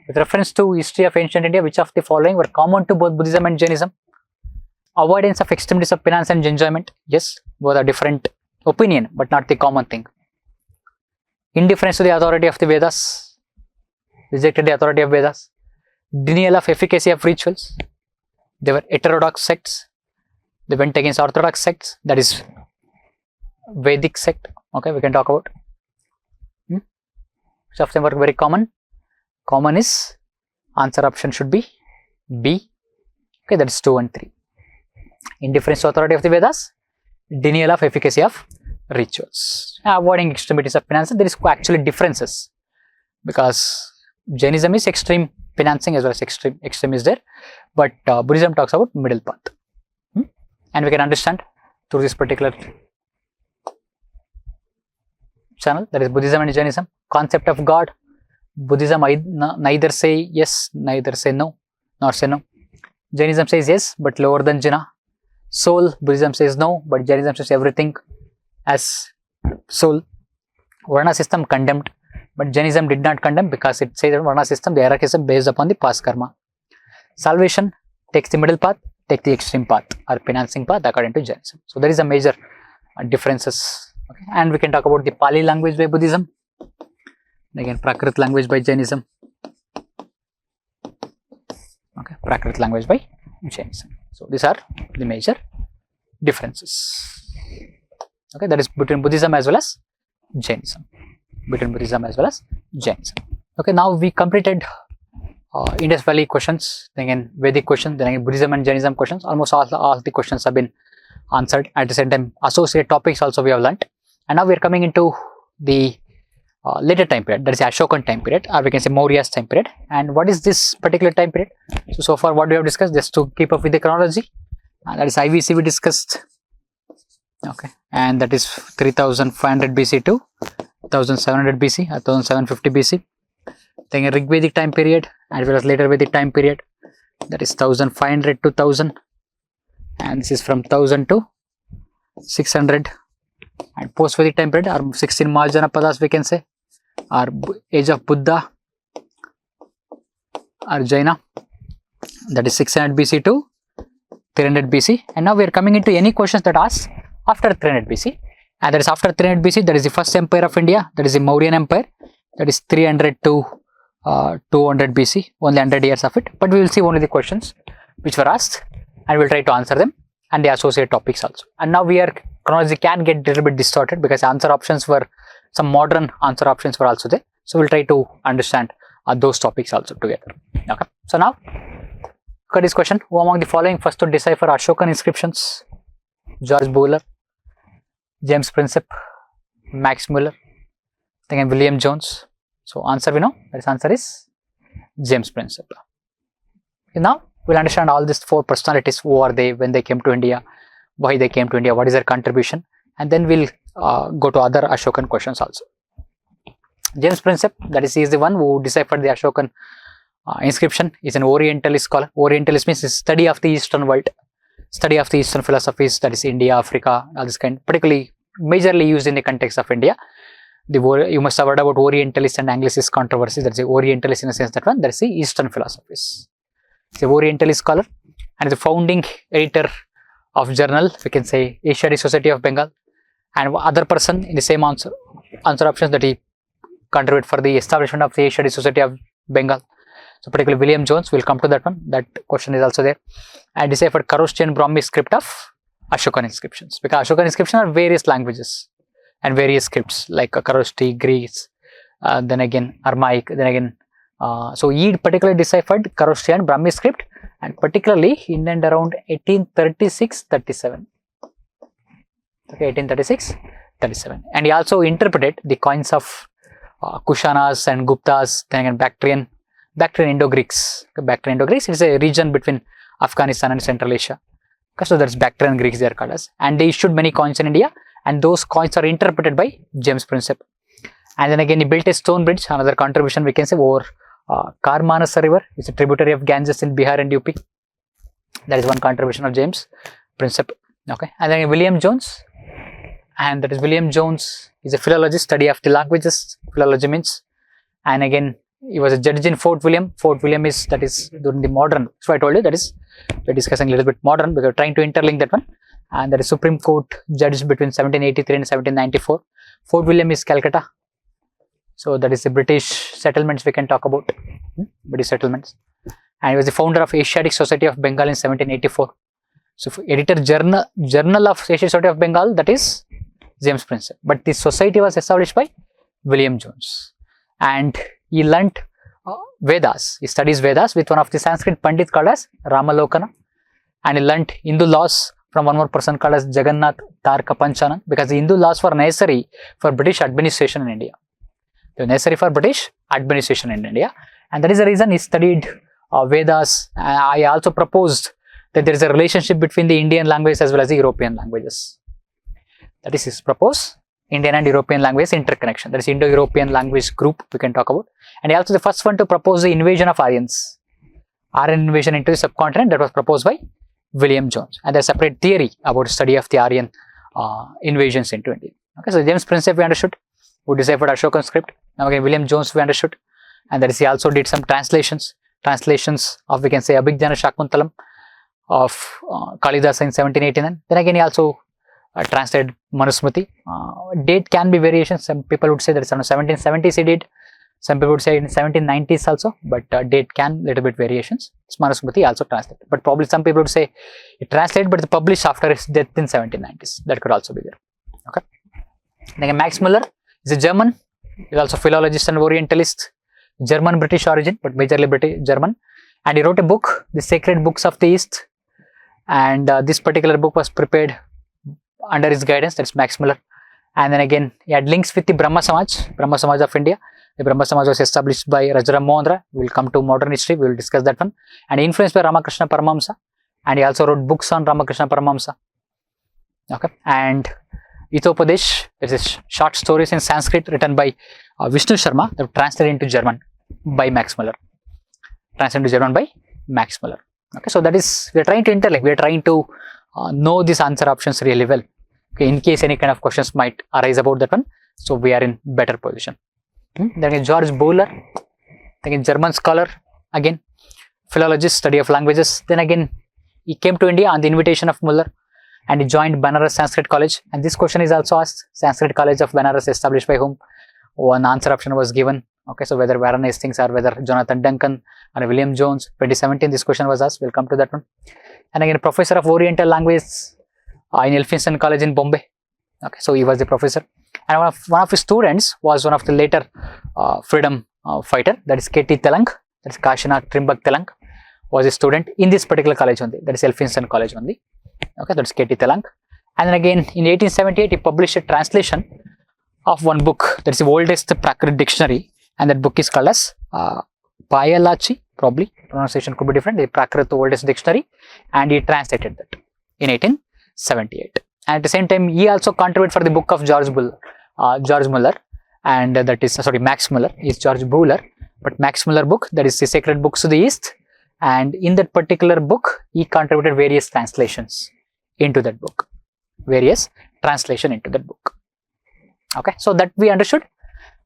With reference to history of ancient India, which of the following were common to both Buddhism and Jainism? Avoidance of extremities of penance and enjoyment. Yes, both are different opinion, but not the common thing. Indifference to the authority of the Vedas. Rejected the authority of Vedas. Denial of efficacy of rituals. They were heterodox sects. They went against orthodox sects, that is Vedic sect. Okay, we can talk about. Which of them were very common? Common is, answer option should be B. Okay, that is 2 and 3. Indifference to authority of the Vedas. Denial of efficacy of rituals. Avoiding extremities of penance. There is actually differences, because Jainism is extreme financing as well as extreme is there, but Buddhism talks about middle path. And we can understand through this particular channel, that is Buddhism and Jainism. Concept of God. Buddhism neither say yes, neither say no, nor say no. Jainism says yes, but lower than Jina. Soul, Buddhism says no, but Jainism says everything as soul. Varna system condemned, but Jainism did not condemn, because it says that Varna system, the hierarchism based upon the past karma. Salvation takes the middle path, take the extreme path or financing path according to Jainism. So there is a major differences. Okay. And we can talk about the Pali language by Buddhism. Again, Prakrit language by Jainism. Okay, Prakrit language by Jainism. So these are the major differences. Okay, that is between Buddhism as well as Jainism. Between Buddhism as well as Jainism. Okay, now we completed Indus Valley questions, then again Vedic questions, then again Buddhism and Jainism questions. Almost all the questions have been answered. At the same time, associate topics also we have learnt. And now we are coming into the later time period, that is Ashokan time period, or we can say Maurya's time period. And what is this particular time period? So far what we have discussed, just to keep up with the chronology, that is IVC we discussed. Okay, and that is 3500 BC to 1700 BC or 1750 BC. Then a Rigvedic time period as well as later Vedic time period, that is 1500 to 1000, and this is from 1000 to 600. And post Vedic time period are 16 Mahajanapadas, we can say, or age of Buddha or Jaina, that is 600 BC to 300 BC. And now we are coming into any questions that ask after 300 BC, and that is after 300 BC, that is the first empire of India, that is the Mauryan Empire, that is 300 to 200 BC, only 100 years of it. But we will see only the questions which were asked, and we will try to answer them, and the associate topics also. And now chronology can get a little bit distorted, because answer options were, some modern answer options were also there. So we'll try to understand those topics also together. Okay. So now, look at this question. Who among the following first to decipher Ashokan inscriptions? George Buller, James Princip, Max Muller, then William Jones. So answer we know, that is answer is James Princip. Okay, now we'll understand all these 4 personalities. Who are they, when they came to India, why they came to India, what is their contribution, and then we'll go to other Ashokan questions also. James Princip, that is, he is the one who deciphered the Ashokan inscription. He is an Orientalist scholar. Orientalist means study of the Eastern world, study of the Eastern philosophies, that is India, Africa, all this kind, particularly majorly used in the context of India. You must have heard about Orientalist and Anglicist controversy. That is the Orientalist in a sense, that one, that is the Eastern philosophies. He is an Orientalist scholar and the founding editor of journal, we can say Asiatic Society of Bengal, and other person in the same answer options, that he contributed for the establishment of the Asiatic Society of Bengal. So particularly William Jones, will come to that one. That question is also there. And deciphered Kharoshthi Brahmi script of Ashokan inscriptions, because Ashokan inscriptions are various languages and various scripts like Kharoshthi, Greece, then again Aramaic, then again. So he particularly deciphered Kharoshthi and Brahmi script, and particularly in and around 1836-37. Okay, 1836-37. And he also interpreted the coins of Kushanas and Guptas, then again Bactrian Indo-Greeks. Bactrian Indo-Greeks is a region between Afghanistan and Central Asia. Okay, so that's Bactrian Greeks they are called as. And they issued many coins in India, and those coins are interpreted by James Princip. And then again he built a stone bridge, another contribution we can say, over Karmanasa river. It's a tributary of Ganges in Bihar and UP. That is one contribution of James Princip. Okay, and then William Jones, and that is William Jones is a philologist, study of the languages, philology means. And again he was a judge in Fort William. Fort William is, that is during the modern, so I told you that is, we're discussing a little bit modern because we're trying to interlink that one. And that is Supreme Court judge between 1783 and 1794. Fort William is Calcutta. So that is the British settlements we can talk about, British settlements. And he was the founder of Asiatic Society of Bengal in 1784. So editor Journal of Asiatic Society of Bengal, that is James Prinsep. But this society was established by William Jones. And he learnt Vedas. He studies Vedas with one of the Sanskrit Pandit called as Ramalokana. And he learnt Hindu laws from one more person called as Jagannath Tarka Panchanan, because the Hindu laws were necessary for British administration in India. They were necessary for British administration in India. And that is the reason he studied Vedas. I also proposed that there is a relationship between the Indian language as well as the European languages. That is his proposed Indian and European language interconnection. That is Indo-European language group we can talk about. And he also the first one to propose the invasion of Aryans. Aryan invasion into the subcontinent, that was proposed by William Jones. And there's a separate theory about study of the Aryan invasions into India. Okay, so James Prinsep we understood, who deciphered Ashokan script. Now again William Jones we understood. And that is he also did some translations of, we can say, Abhijnana Shakuntalam of Kalidasa in 1789. Then again he also translated Manusmriti. Date can be variations. Some people would say that it's around 1770s he did. Some people would say in 1790s also, but date can little bit variations. Manusmriti also translated, but probably some people would say it translated, but it published after his death in 1790s. That could also be there. Okay. Then Max Muller is a German. He's also philologist and Orientalist, German British origin, but majorly British German. And he wrote a book, The Sacred Books of the East. And this particular book was prepared under his guidance. That's Max Muller. And then again, he had links with the Brahma Samaj of India. The Brahma Samaj was established by Rajaram Mohan Roy. We will come to modern history. We will discuss that one. And influenced by Ramakrishna Paramahamsa. And he also wrote books on Ramakrishna Paramahamsa. Okay. And Hitopadesh, there is short stories in Sanskrit written by Vishnu Sharma, that were translated into German by Max Muller. Translated into German by Max Muller. Okay, so that is, we are trying to interlink, we are trying to know these answer options really well. Okay, in case any kind of questions might arise about that one, so we are in better position. Then again, George Buhler, again German scholar, again philologist, study of languages. Then again, he came to India on the invitation of Muller, and he joined Banaras Sanskrit College. And this question is also asked: Sanskrit College of Banaras established by whom? One answer option was given. Okay, so whether Warren Hastings or whether Jonathan Duncan or William Jones. 2017, this question was asked. We'll come to that one. And again, professor of Oriental languages in Elphinstone College in Bombay. Okay, so he was the professor. And one of his students was one of the later freedom fighter, that is K.T. Telang, that is Kashinath Trimbak Telang, was a student in this particular college only, that is Elphinstone College only. Okay, that is K.T. Telang. And then again, in 1878, he published a translation of one book, that is the oldest Prakrit dictionary, and that book is called as Payalachi, probably pronunciation could be different, the Prakrit oldest dictionary, and he translated that in 1878. And at the same time, he also contributed for the book of George Muller, and that is, Max Muller is George Buhler, but Max Muller book, that is the Sacred Books of the East, and in that particular book, he contributed various translations into that book, Okay, so that we understood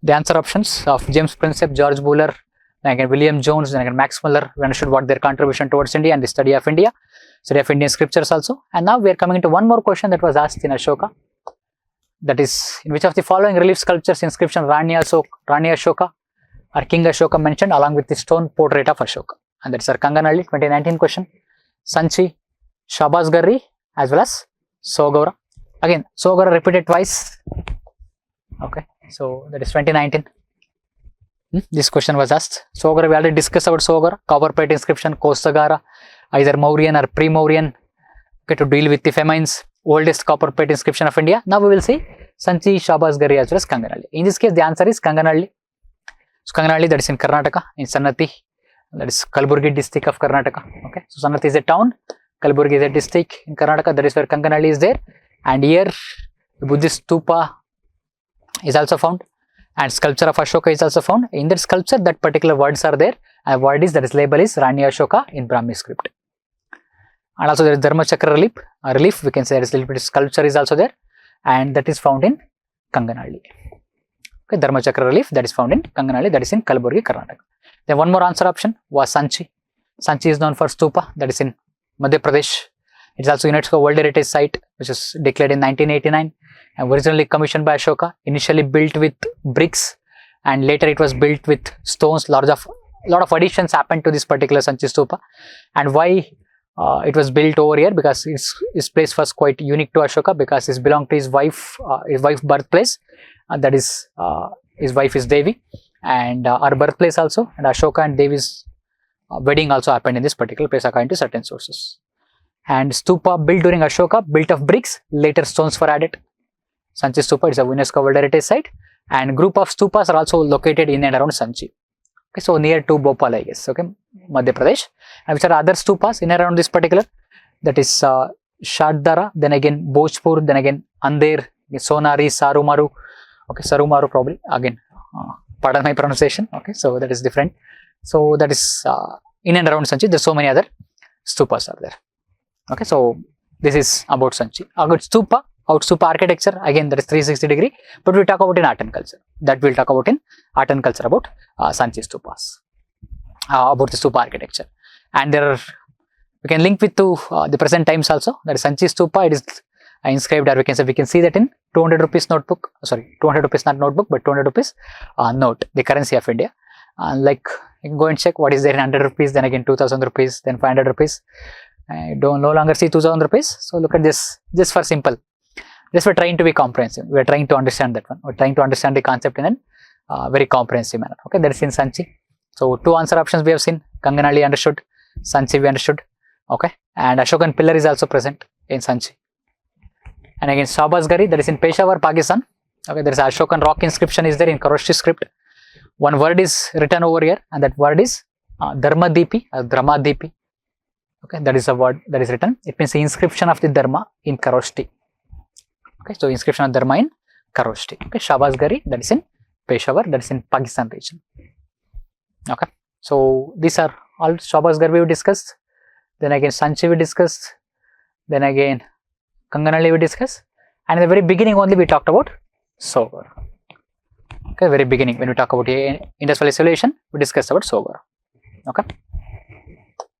the answer options of James Prinsep, George Buhler, then again William Jones, then again Max Muller. We understood what their contribution towards India and the study of India, study of Indian scriptures also. And now we are coming into one more question that was asked in Ashoka. That is, in which of the following relief sculptures inscription Rani Ashoka or King Ashoka mentioned along with the stone portrait of Ashoka? And that's our Kanganalli 2019 question. Sanchi, Shabaz Garri as well as Sogora. Again, Sogora repeated twice. Okay, so that is 2019. This question was asked. Sogora, we already discussed about Sogora, copperplate inscription, Kostagara, either Mauryan or pre-Mauryan, okay, to deal with the famines, oldest copperplate inscription of India. Now we will see Sanchi, Shabaz Garri as well as Kanganalli. In this case, the answer is Kanganalli. So Kanganalli, that is in Karnataka, in Sannati, that is Kalaburgi district of Karnataka. Okay, so Sannati is a town, Kalaburgi is a district in Karnataka, that is where Kanganalli is there. And here, the Buddhist stupa is also found, and sculpture of Ashoka is also found. In that sculpture, that particular words are there, and word is, that is label is Rani Ashoka in Brahmi script. And also there is Dharma Chakra relief, we can say there is a little bit of sculpture is also there, and that is found in Kanganalli. Okay, Dharmachakra relief that is found in Kanganali, that is in Kalaburgi, Karnataka. Then one more answer option was Sanchi. Sanchi is known for stupa, that is in Madhya Pradesh. It's also UNESCO World Heritage Site, which is declared in 1989 and originally commissioned by Ashoka, initially built with bricks and later it was built with stones. Lot of additions happened to this particular Sanchi stupa. And why it was built over here? Because his place was quite unique to Ashoka, because it belonged to his wife birthplace. That is, his wife is Devi, and her birthplace also, and Ashoka and Devi's wedding also happened in this particular place according to certain sources. And stupa built during Ashoka, built of bricks, later stones were added. Sanchi stupa is a UNESCO World Heritage Site, and group of stupas are also located in and around Sanchi. Okay, so near to Bhopal, I guess, okay, Madhya Pradesh. And which are other stupas in and around this particular, that is Shardara, then again Bhojpur, then again Andher, Sonari, Sarumaru. Okay, Sarumaru probably, again, pardon my pronunciation, okay, so that is different. So that is in and around Sanchi, there's so many other stupas are there. Okay, so this is about Sanchi. About stupa architecture, again that is 360 degree, but we'll talk about in art and culture. That we'll talk about in art and culture about Sanchi stupas, about the stupa architecture. And there are, we can link with to the present times also. That is Sanchi stupa, it is inscribed, or we can see that in 200 rupees notebook, sorry, 200 rupees not notebook, but 200 rupees note, the currency of India. Like you can go and check what is there in 100 rupees, then again 2000 rupees, then 500 rupees. I don't no longer see 2000 rupees. So look at this, just for simple. Just we're trying to be comprehensive. We're trying to understand that one. We're trying to understand the concept in a very comprehensive manner. Okay, that is in Sanchi. So two answer options we have seen. Kanganali understood, Sanchi we understood. Okay, and Ashokan pillar is also present in Sanchi. And again Shahbaz Gari, that is in Peshawar, Pakistan. Okay, there is Ashokan rock inscription is there in Kharosthi script. One word is written over here, and that word is Dharmadipi or Dharmadipi. Okay, that is a word that is written. It means the inscription of the Dharma in Kharosthi. Okay, so inscription of Dharma in Kharosthi. Okay, Shahbaz Gari, that is in Peshawar, that is in Pakistan region. Okay, so these are all Shahbaz Gari we discussed. Then again Sanchi we discussed. Then again Kanganali we discussed. And in the very beginning only we talked about Sogar. Okay, very beginning when we talk about industrial civilization, we discussed about Sogar. Okay.